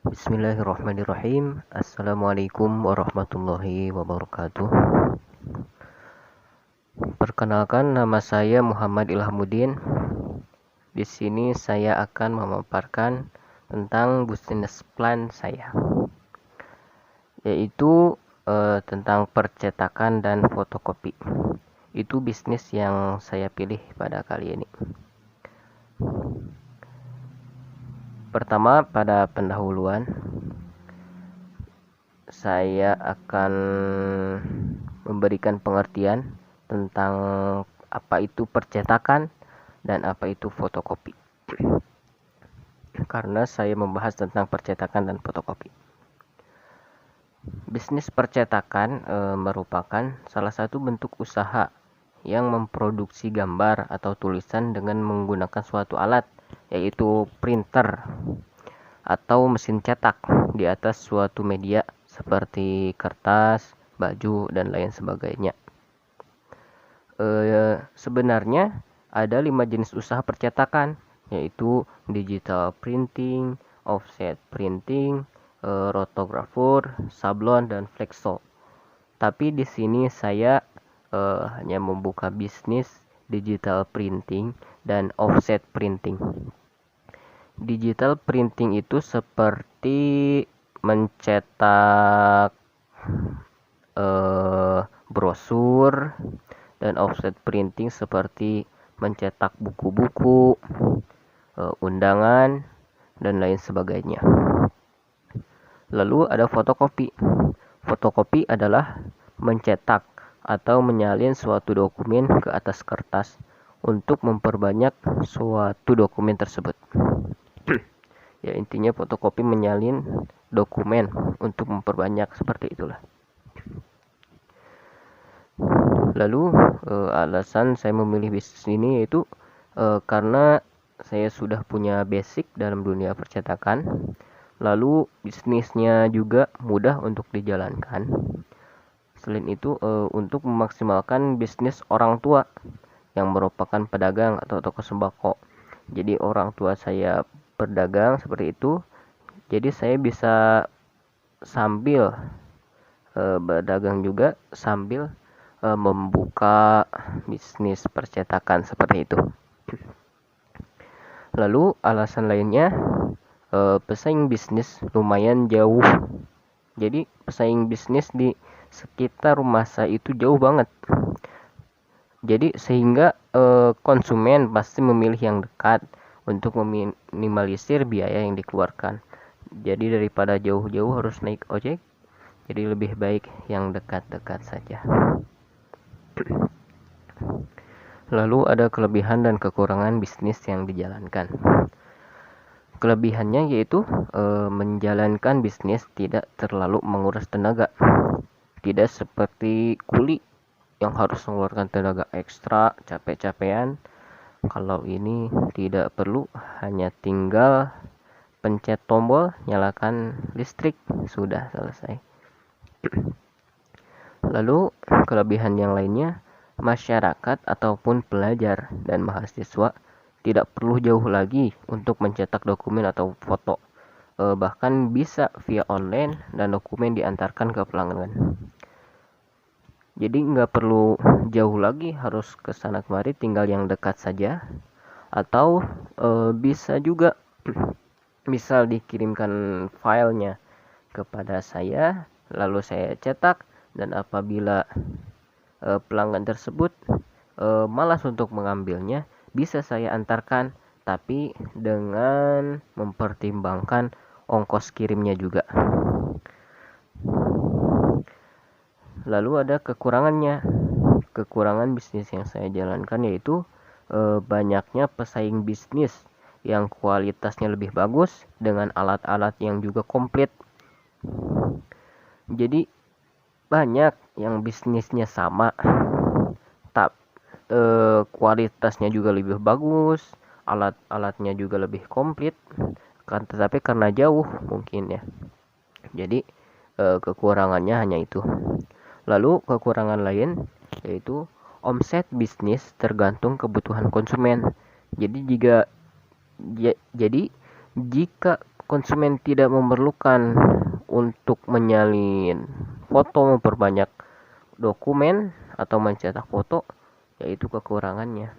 Bismillahirrahmanirrahim. Assalamualaikum warahmatullahi wabarakatuh. Perkenalkan, nama saya Muhammad Ilhamuddin. Di sini saya akan memaparkan tentang bisnis plan saya, yaitu tentang percetakan dan fotokopi. Itu bisnis yang saya pilih pada kali ini. Pertama, pada pendahuluan, saya akan memberikan pengertian tentang apa itu percetakan dan apa itu fotokopi. Karena saya membahas tentang percetakan dan fotokopi. Bisnis percetakan merupakan salah satu bentuk usaha yang memproduksi gambar atau tulisan dengan menggunakan suatu alat, yaitu printer atau mesin cetak di atas suatu media seperti kertas, baju, dan lain sebagainya. Sebenarnya ada 5 jenis usaha percetakan, yaitu digital printing, offset printing, rotogravur, sablon, dan flexo. Tapi di sini saya hanya membuka bisnis digital printing dan offset printing. Digital printing itu seperti mencetak brosur, dan offset printing seperti mencetak buku-buku, undangan, dan lain sebagainya. Lalu ada fotokopi. Fotokopi adalah mencetak atau menyalin suatu dokumen ke atas kertas untuk memperbanyak suatu dokumen tersebut. Ya, intinya fotokopi menyalin dokumen untuk memperbanyak, seperti itulah. Lalu alasan saya memilih bisnis ini yaitu karena saya sudah punya basic dalam dunia percetakan. Lalu bisnisnya juga mudah untuk dijalankan. Selain itu untuk memaksimalkan bisnis orang tua yang merupakan pedagang atau toko sembako. Jadi orang tua saya berdagang seperti itu. Jadi saya bisa sambil berdagang juga sambil membuka bisnis percetakan seperti itu. Lalu alasan lainnya, pesaing bisnis lumayan jauh. Jadi pesaing bisnis di sekitar rumah saya itu jauh banget. Jadi sehingga konsumen pasti memilih yang dekat untuk meminimalisir biaya yang dikeluarkan. Jadi daripada jauh-jauh harus naik ojek, jadi lebih baik yang dekat-dekat saja. Lalu ada kelebihan dan kekurangan bisnis yang dijalankan. Kelebihannya yaitu menjalankan bisnis tidak terlalu menguras tenaga. Tidak seperti kuli yang harus mengeluarkan tenaga ekstra, capek-capean. Kalau ini tidak perlu, hanya tinggal pencet tombol, nyalakan listrik, sudah selesai. Lalu kelebihan yang lainnya, masyarakat ataupun pelajar dan mahasiswa tidak perlu jauh lagi untuk mencetak dokumen atau foto. Bahkan bisa via online dan dokumen diantarkan ke pelanggan. Jadi nggak perlu jauh lagi harus ke sana kemari, tinggal yang dekat saja. Atau bisa juga misal dikirimkan filenya kepada saya, lalu saya cetak, dan apabila pelanggan tersebut malas untuk mengambilnya, bisa saya antarkan, tapi dengan mempertimbangkan ongkos kirimnya juga. Lalu ada kekurangannya. Kekurangan bisnis yang saya jalankan yaitu banyaknya pesaing bisnis yang kualitasnya lebih bagus dengan alat-alat yang juga komplit. Jadi banyak yang bisnisnya sama, kualitasnya juga lebih bagus, alat-alatnya juga lebih komplit, tetapi karena jauh mungkin ya. Jadi kekurangannya hanya itu. Lalu kekurangan lain yaitu omset bisnis tergantung kebutuhan konsumen. Jadi jika konsumen tidak memerlukan untuk menyalin foto, memperbanyak dokumen atau mencetak foto, yaitu kekurangannya.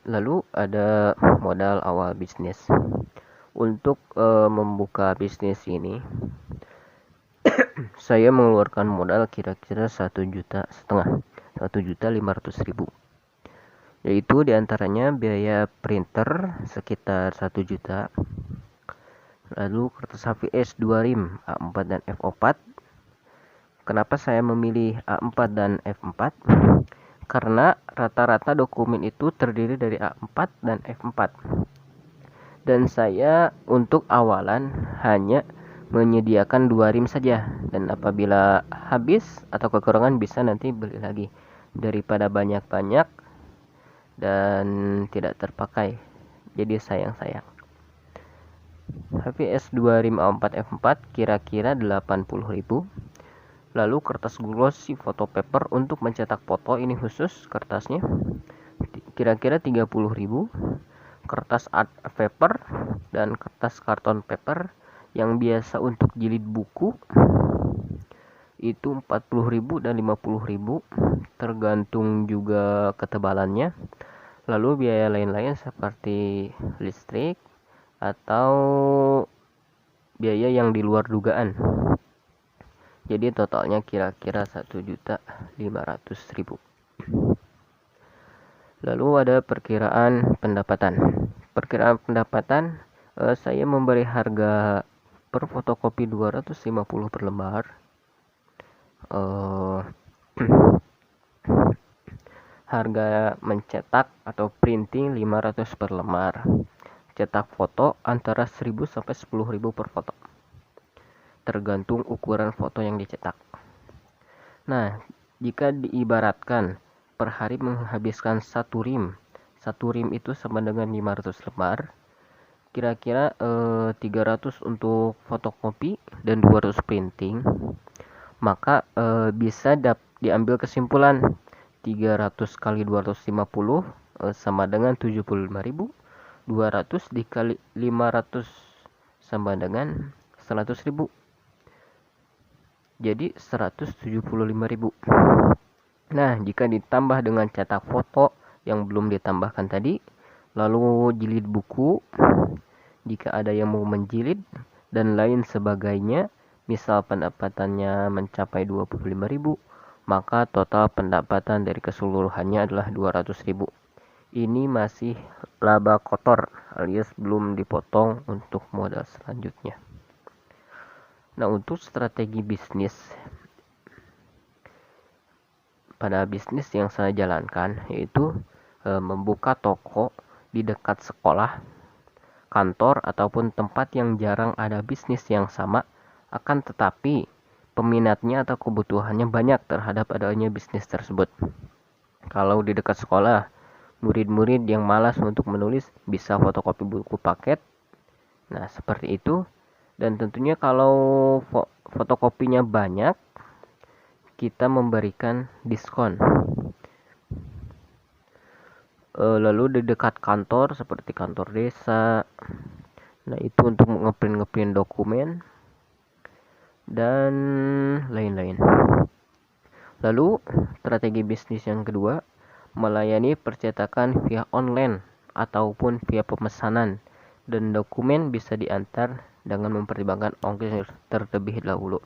Lalu ada modal awal bisnis. Untuk membuka bisnis ini, saya mengeluarkan modal kira-kira 1,5 juta, 1.500.000. Yaitu diantaranya biaya printer sekitar 1 juta, lalu kertas HVS 2 rim A4 dan F4. Kenapa saya memilih A4 dan F4? Karena rata-rata dokumen itu terdiri dari A4 dan F4. Dan saya untuk awalan hanya menyediakan 2 rim saja, dan apabila habis atau kekurangan bisa nanti beli lagi, daripada banyak-banyak dan tidak terpakai, jadi sayang-sayang. HVS 2 rim A4 F4 kira-kira 80.000. Lalu kertas glossy photo paper untuk mencetak foto, ini khusus kertasnya, kira-kira 30.000. Kertas art paper dan kertas karton paper yang biasa untuk jilid buku itu 40.000 dan 50.000, tergantung juga ketebalannya. Lalu biaya lain-lain seperti listrik atau biaya yang di luar dugaan. Jadi totalnya kira-kira 1.500.000. Lalu ada perkiraan pendapatan. Perkiraan pendapatan, saya memberi harga per fotokopi 250 per lembar. Harga mencetak atau printing 500 per lembar. Cetak foto antara 1.000 sampai 10.000 per foto, tergantung ukuran foto yang dicetak. Nah, jika diibaratkan per hari menghabiskan 1 rim itu sama dengan 500 lembar, kira-kira 300 untuk fotokopi dan 200 printing, maka bisa diambil kesimpulan 300 kali 250 sama dengan 75.000, 200 dikali 500 sama dengan 100.000, jadi 175.000. Nah, jika ditambah dengan cetak foto yang belum ditambahkan tadi, lalu jilid buku jika ada yang mau menjilid dan lain sebagainya, misal pendapatannya mencapai 25.000, maka total pendapatan dari keseluruhannya adalah 200.000. Ini masih laba kotor alias belum dipotong untuk modal selanjutnya. Nah, untuk strategi bisnis pada bisnis yang saya jalankan, yaitu membuka toko di dekat sekolah, kantor, ataupun tempat yang jarang ada bisnis yang sama, akan tetapi peminatnya atau kebutuhannya banyak terhadap adanya bisnis tersebut. Kalau di dekat sekolah, murid-murid yang malas untuk menulis bisa fotokopi buku paket. Nah, seperti itu. Dan tentunya kalau fotokopinya banyak, kita memberikan diskon. Lalu di dekat kantor seperti kantor desa, nah itu untuk ngeprint dokumen dan lain-lain. Lalu strategi bisnis yang kedua, melayani percetakan via online ataupun via pemesanan, dan dokumen bisa diantar dengan mempertimbangkan ongkir terlebih dahulu.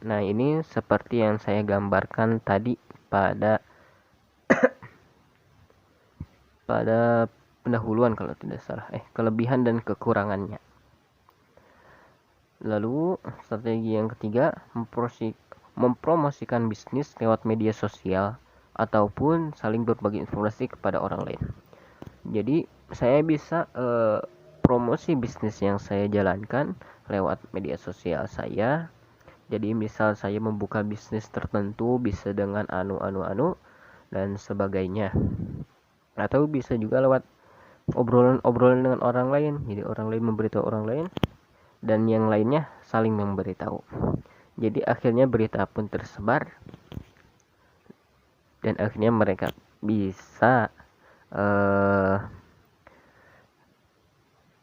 Nah, ini seperti yang saya gambarkan tadi pada pendahuluan kalau tidak salah, kelebihan dan kekurangannya. Lalu strategi yang ketiga, mempromosikan bisnis lewat media sosial ataupun saling berbagi informasi kepada orang lain. Jadi saya bisa promosi bisnis yang saya jalankan lewat media sosial saya. Jadi misal saya membuka bisnis tertentu, bisa dengan anu dan sebagainya, atau bisa juga lewat obrolan dengan orang lain. Jadi orang lain memberitahu orang lain dan yang lainnya saling memberitahu. Jadi akhirnya berita pun tersebar dan akhirnya mereka bisa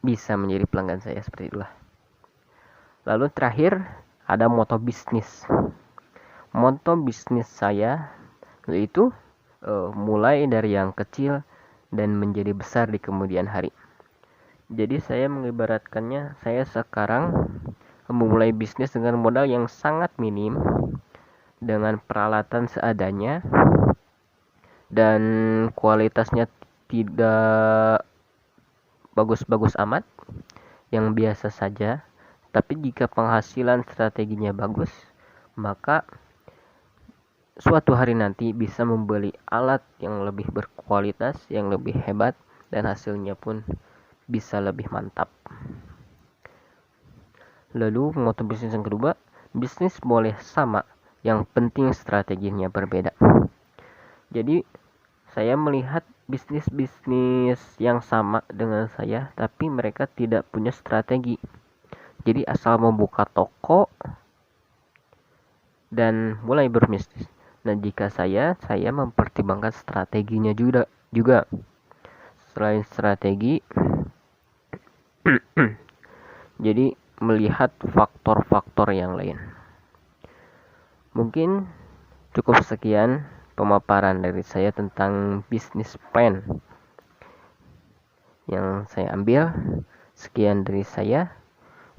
bisa menjadi pelanggan saya, seperti itulah. Lalu terakhir ada moto bisnis. Moto bisnis saya yaitu mulai dari yang kecil dan menjadi besar di kemudian hari. Jadi saya mengibaratkannya, saya sekarang memulai bisnis dengan modal yang sangat minim, dengan peralatan seadanya, dan kualitasnya tidak bagus-bagus amat, yang biasa saja. Tapi jika penghasilan strateginya bagus, maka suatu hari nanti bisa membeli alat yang lebih berkualitas, yang lebih hebat, dan hasilnya pun bisa lebih mantap. Lalu moto bisnis yang kedua, bisnis boleh sama, yang penting strateginya berbeda. Jadi saya melihat bisnis-bisnis yang sama dengan saya, tapi mereka tidak punya strategi. Jadi asal membuka toko dan mulai berbisnis. Nah, jika saya mempertimbangkan strateginya juga. Selain strategi, jadi melihat faktor-faktor yang lain. Mungkin cukup sekian pemaparan dari saya tentang bisnis plan yang saya ambil. Sekian dari saya.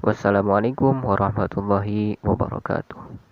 Wassalamualaikum warahmatullahi wabarakatuh.